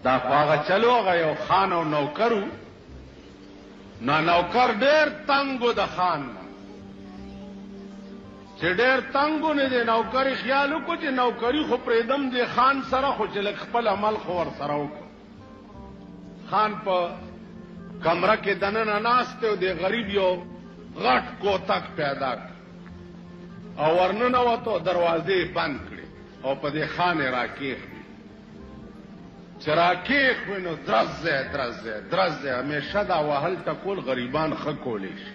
دا خواغه چلو هغه یو خان او نوکرو نه نوکر ډېر تنګو د خان نه چې ډېر تنګو نه دی نوکري خیال وکړو چې نوکري خو پرېږدم دی خان سره خو چې لږ خپل عمل خو ورسره وکړو خان په کمره کې دننه ناست دی او د غریب یو غټ کوتک پیدا کړ او ورننوتو دروازې بند کړې او په دې خان یې راکېښوي چې راکېښوي نو درزی درزی درزی همیشه دا وهل ټکول غریبان ښه کولی شي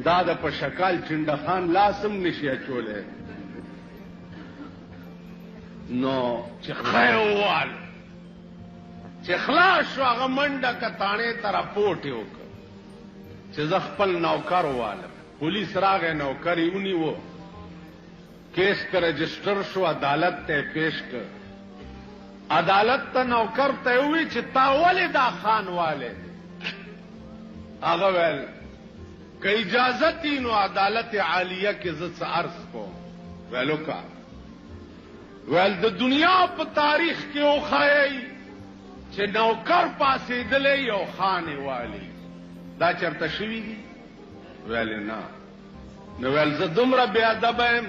دا د په شکال چنډخان لاس هم نشي اچولی نو چې ښه یې وواله چې خلاص شو هغه منډه کتاڼې ته راپورټ یې وکړ چې زه خپل نوکر ووالم پولیس راغی نوکر یې ونیو کیس که رجسټر شو عدالت ته یې پیش کړ عدالت ته نوکر ته یې وویل چې تا ولې دا خان والی هغه ویل که اجازت وي نو عدالت عالیه کې زه څه عرض کوم ویل وکړه ویل د دنیا په تاریخ کې وښایئ چې نوکر پاسېدلی یو خان یې والي دا چرته شوي دي ویل نه نو ویل زه دومره بې ادبه یم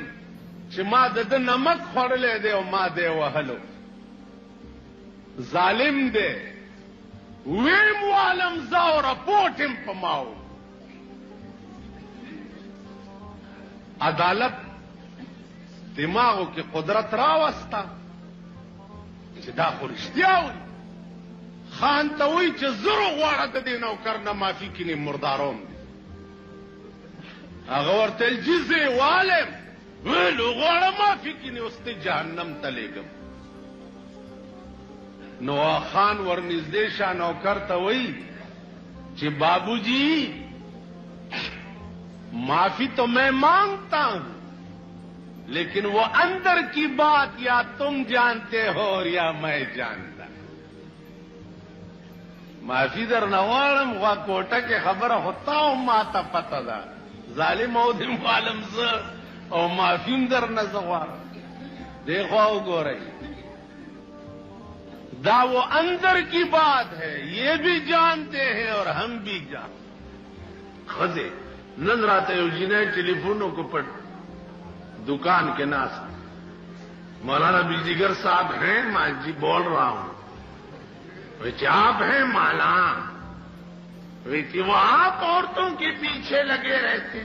چې ما د ده نمک خوړلی دی او ما دی وهلو ظالم دی ویم والم زه او رپورټ یم په ما و عدالت دماغو کې قدرت راوسته چې دا خو رښتیا وي خان ته وایي چې زرو غواړه د دې نوکر نه معافي کینې مرداروم دی هغه ورته ویل جي زه یې والم ویلو غواړه معافي کینې اوس ته جهنم ته لیږم نو خان ورنږدې شه نوکر ته وایي چې بابو جی معافی تو میں مانگتا ہوں لیکن وہ اندر کی بات یا تم جانتے ہو اور یا میں جانتا معافی در نوالم غوا کوٹا کے خبر ہوتا ہوں ماتا پتہ دا ظالم او دم عالم ز او معافیم در نزوار دیکھو گو رہی دا وہ اندر کی بات ہے یہ بھی جانتے ہیں اور ہم بھی جانتے خزے نن راته یو جنۍ ټلیفونوں کو پر دکان کے ناس مولانا بجلیگر صاحب ہیں میں جی بول رہا ہوں آپ ہیں مالا وہ آپ عورتوں کے پیچھے لگے رہتے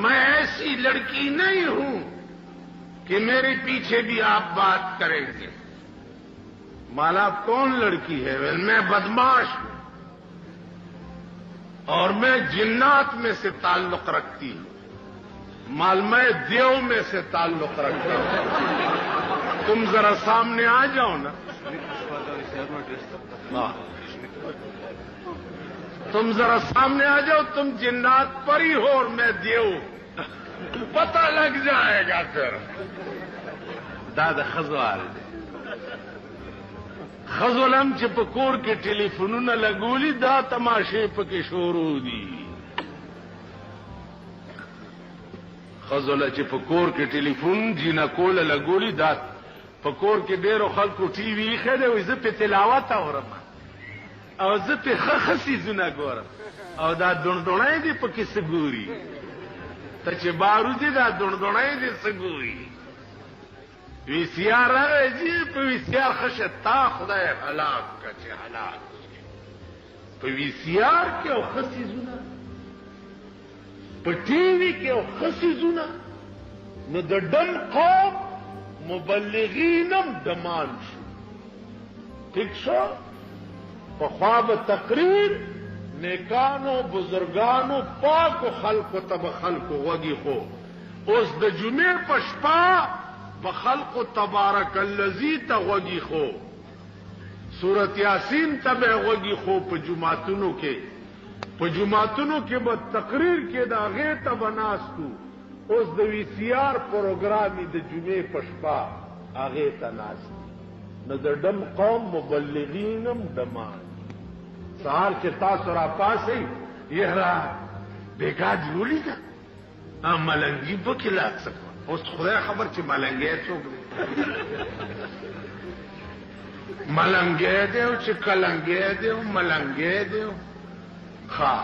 میں ایسی لڑکی نہیں ہوں کہ میرے پیچھے بھی آپ بات کریں گے مالا کون لڑکی ہے میں بدماش ہوں اور میں جنات میں سے تعلق رکھتی ہوں مال میں دیو میں سے تعلق رکھتا ہوں تم ذرا سامنے آ جاؤ نا تم ذرا سامنے آ جاؤ تم جنات پری ہو اور میں دیو پتہ لگ جائے گا پھر دادا خزوال خزولم چې په کور کې ټلیفونونه لګولي دا تماشې پکې شروع دي خزوله چې په کور کې ټلیفون جینکوله لګولي دا په کور کې ډېرو خلکو ټي وي ایښی دی وایي زه پې تلاوت اورم او زه پې ښه ښه څیزونه ګورم او دا دوڼدوڼی دی پکې څه ګوري ته چې باروزي دا دوڼدوڼی دی څه ګوري وی سی آر راغی جی په وی سی آر خشه تا خدای هلاک که چې هلاک په وی سی آر کې او ښه څیزونه په ټي وي کې او ښه څیزونه نو د ډم قوم مبلغین هم ډمان شو ٹھیک شو پخوا به تقریر نیکانو بزرگانو پاکو خلقو ته به خلقو غوږی خو اوس د جمعې په شپه بخلق تبارک الذی ته غوږی خو سورت یاسین ته به غوږی خو په جمعتونو کې به تقریر کې د هغې ته به ناستو اوس د وی سی آر پروګرامي د جمعې په شپه هغې ته ناست نو د ډم قوم مبلغین هم ډمان سهار چې تاسو راپاسئ یاره بیګا دې ولیده ملنګي پکې لاک سکه اوس خدای خبر چې ملنګی څوک دی ملنګې دی او چې کلنګې دی او ملنګې دی ښه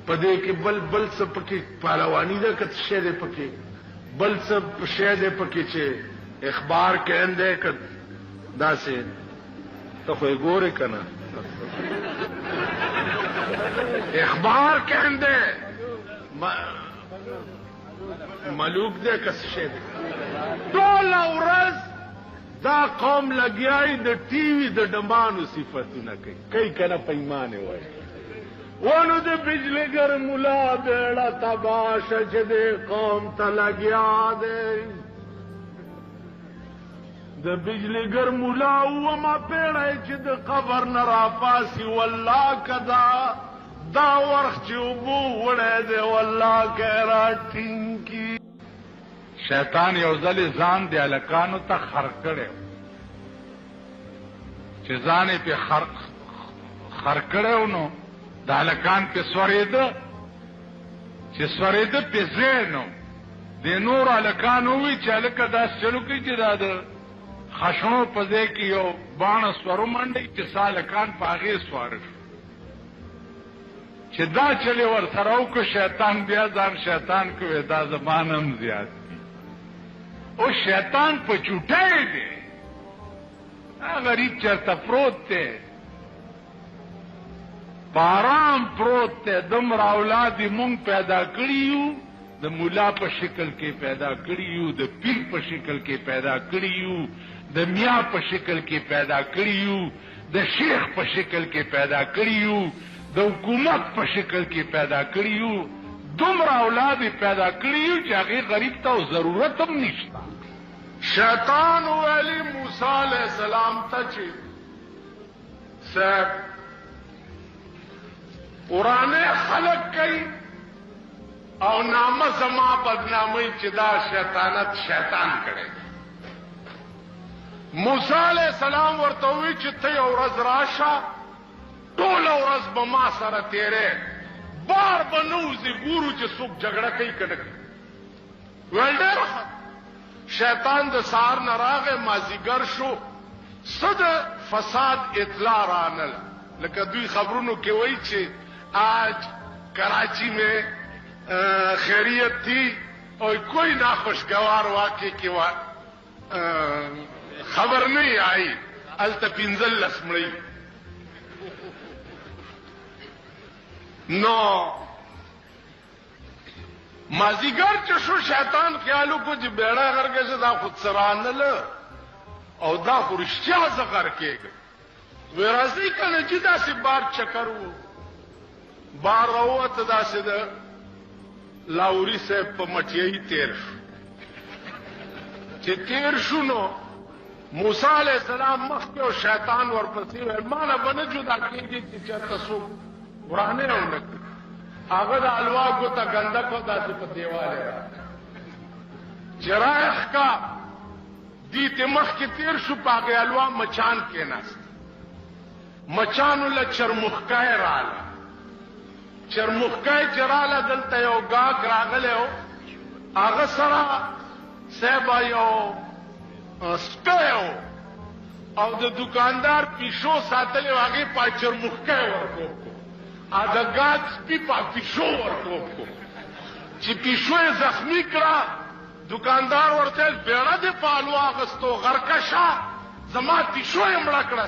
په دې کې بل څه پکې پهلواني ده که څه شی دی پکې بل څه شی دی پکې چې اخبار کہندے که داسې ته خو یې ګورې که نه اخبار کہندے ملوک دے که څه شی دی ټوله ورځ دا قوم لګیای د ټي وي د ډمانو صفتونه کوي که نه پیمانې وایي ونو د بجلیګر ملا بیړه تباشه چې دې قوم ته لګیا دی د بجلیګر ملا وما پیړی چې د قبر نه راپاسي والله که دا ورخ چې اوبو وړی دی والله که یې راټینګي شیطان یو ځلې ځان د هلکانو ته خر کړی چې ځان یې پې خر کړی نو د هلکان پې سورېده چې سورېده پې ځای نو د نورو هلکانو ووایي چې هلکه داسې چلو کوي چې دا د خشنو په ځای کې یو باڼه سور ومنډئ چې څه هلکان په هغې سواره شو چې دا چلې ورسره وکړو شیطان بیا ځان شیطان کوي دا زما نه هم زیات او شیطان په چوټی دی غریب چېرته پروت دی په آرام پروت دی دومره اولاد یې مونږ پیدا کړي یو د ملا په شکل کې پیدا کړي یو د پیر په شکل کې پیدا کړي یو د میا په شکل کې پیدا کړي یو د شیخ په شکل کې پیدا کړي یو د حکومت په شکل کې پیدا کړي یو دومره اولاد یې پیدا کړي یو چې هغې غریب ته ضرورت هم نشته شیطان ویلی موسی علیہ السلام ته چې صاحب قرآن خلق کوي او نامه زما بدنامي چې دا شیطانت شیطان کړی موسی علیہ السلام ورته وویل چې ته یو ورځ راشه ټوله ورځ به ما سره تیرې بار به نه وځې ګورو چې څوک جګړه کوي که نه کوي ویل ډېر شیطان د سهار نه راغی مازدیګر شو څه د فساد اطلاع رانله لکه دوی خبرونو کې وایي چې آج کراچی میں خیریت تھی اور کوئی ناخوشگوار واقعے کی خبر نہیں آئی التپنزل لسمڑی نو مازیګر چې شو شیطان خیالو کو چې بیړه غرګه چې دا خود سرانل او دا خو رښتیا زه غر کېږم وی راځئ کنه چې داسې بار چکر و بار راووته داسې د لاوري صاحب په مټیایي تیر شو چې تیر شو نو موسی علیہ السلام مخکې او شیطان ورپسې ویل ما نه به نه جدا کېږي چې چېرته څوک ورانه ونه کړي هغه د الوا ګوته ګنده کو داسې په دیواله چې راښکا دې ته مخکې تیر شو په هغې الوا مچان کېناست مچانو له چرمخکای راله چرمخکای چې راله دلته یو ګاګ راغلی و هغه سره صاحبه یو سپی و او د دکاندار پیشو ساتلی و هغې په چرمخکای ورکوب کو د ګاګ سپي په پیشو ورکوب کو چې پیشو یې زخمي کړه دکاندار ورته بیړه دې په الوا اخیستو غرکشه زما پیشو یې مړه کړه